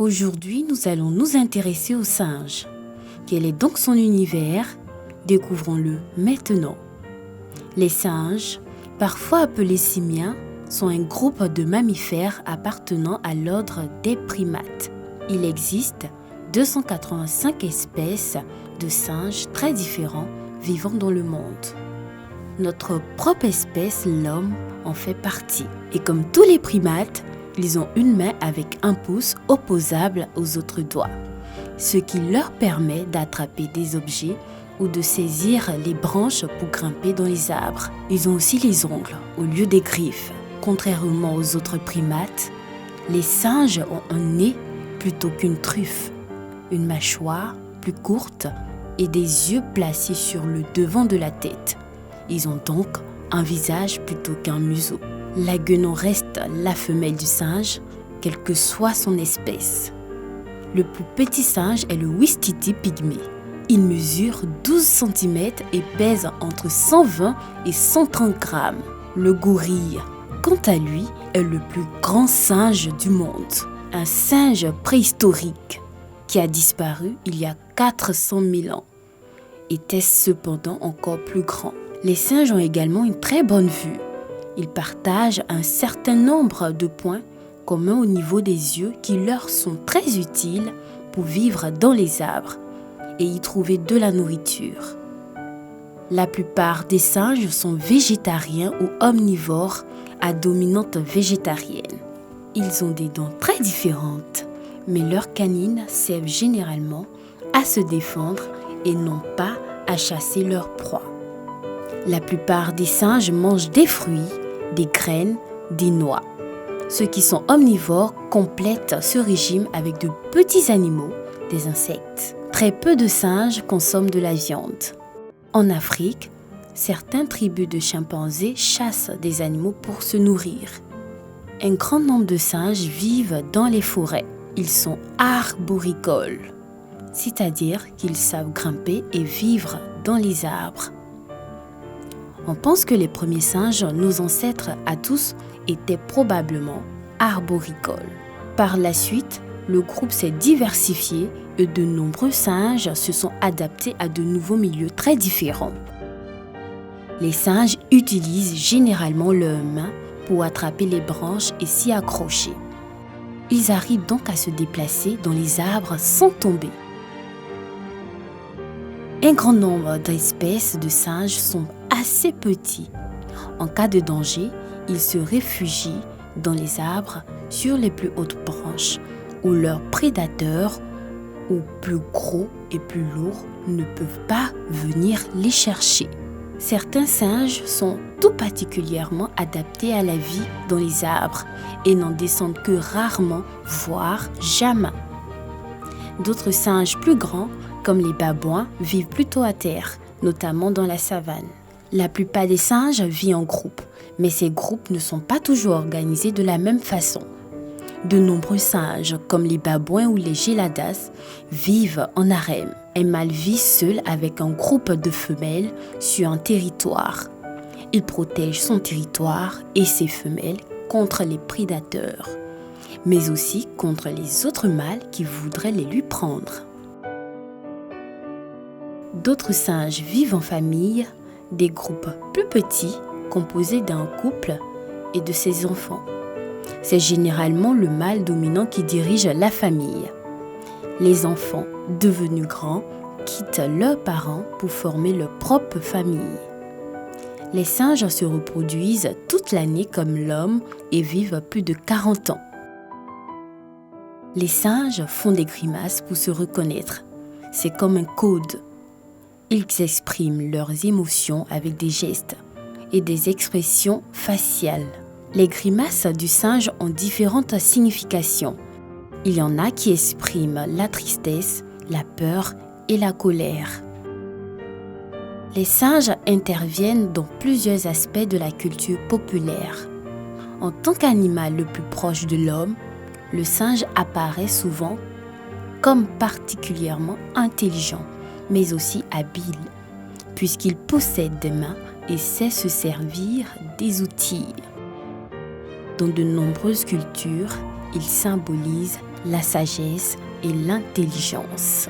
Aujourd'hui, nous allons nous intéresser au singe. Quel est donc son univers? Découvrons-le maintenant. Les singes, parfois appelés simiens, sont un groupe de mammifères appartenant à l'ordre des primates. Il existe 285 espèces de singes très différents vivant dans le monde. Notre propre espèce, l'homme, en fait partie. Et comme tous les primates, ils ont une main avec un pouce opposable aux autres doigts, ce qui leur permet d'attraper des objets ou de saisir les branches pour grimper dans les arbres. Ils ont aussi les ongles au lieu des griffes. Contrairement aux autres primates, les singes ont un nez plutôt qu'une truffe, une mâchoire plus courte et des yeux placés sur le devant de la tête. Ils ont donc un visage plutôt qu'un museau. La guenon reste la femelle du singe, quelle que soit son espèce. Le plus petit singe est le Ouistiti pygmée. Il mesure 12 cm et pèse entre 120 et 130 grammes. Le gorille, quant à lui, est le plus grand singe du monde. Un singe préhistorique qui a disparu il y a 400 000 ans, était cependant encore plus grand. Les singes ont également une très bonne vue. Ils partagent un certain nombre de points communs au niveau des yeux qui leur sont très utiles pour vivre dans les arbres et y trouver de la nourriture. La plupart des singes sont végétariens ou omnivores à dominante végétarienne. Ils ont des dents très différentes, mais leurs canines servent généralement à se défendre et non pas à chasser leurs proies. La plupart des singes mangent des fruits, des graines, des noix. Ceux qui sont omnivores complètent ce régime avec de petits animaux, des insectes. Très peu de singes consomment de la viande. En Afrique, certaines tribus de chimpanzés chassent des animaux pour se nourrir. Un grand nombre de singes vivent dans les forêts. Ils sont arboricoles, c'est-à-dire qu'ils savent grimper et vivre dans les arbres. On pense que les premiers singes, nos ancêtres à tous, étaient probablement arboricoles. Par la suite, le groupe s'est diversifié et de nombreux singes se sont adaptés à de nouveaux milieux très différents. Les singes utilisent généralement leurs mains pour attraper les branches et s'y accrocher. Ils arrivent donc à se déplacer dans les arbres sans tomber. Un grand nombre d'espèces de singes sont assez petits. En cas de danger, ils se réfugient dans les arbres sur les plus hautes branches où leurs prédateurs, ou plus gros et plus lourds, ne peuvent pas venir les chercher. Certains singes sont tout particulièrement adaptés à la vie dans les arbres et n'en descendent que rarement, voire jamais. D'autres singes plus grands, comme les babouins, vivent plutôt à terre, notamment dans la savane. La plupart des singes vivent en groupe, mais ces groupes ne sont pas toujours organisés de la même façon. De nombreux singes, comme les babouins ou les géladas, vivent en harem. Un mâle vit seul avec un groupe de femelles sur un territoire. Il protège son territoire et ses femelles contre les prédateurs, mais aussi contre les autres mâles qui voudraient les lui prendre. D'autres singes vivent en famille, des groupes plus petits composés d'un couple et de ses enfants. C'est généralement le mâle dominant qui dirige la famille. Les enfants, devenus grands, quittent leurs parents pour former leur propre famille. Les singes se reproduisent toute l'année comme l'homme et vivent plus de 40 ans. Les singes font des grimaces pour se reconnaître. C'est comme un code. Ils expriment leurs émotions avec des gestes et des expressions faciales. Les grimaces du singe ont différentes significations. Il y en a qui expriment la tristesse, la peur et la colère. Les singes interviennent dans plusieurs aspects de la culture populaire. En tant qu'animal le plus proche de l'homme, le singe apparaît souvent comme particulièrement intelligent, mais aussi habile, puisqu'il possède des mains et sait se servir des outils. Dans de nombreuses cultures, il symbolise la sagesse et l'intelligence.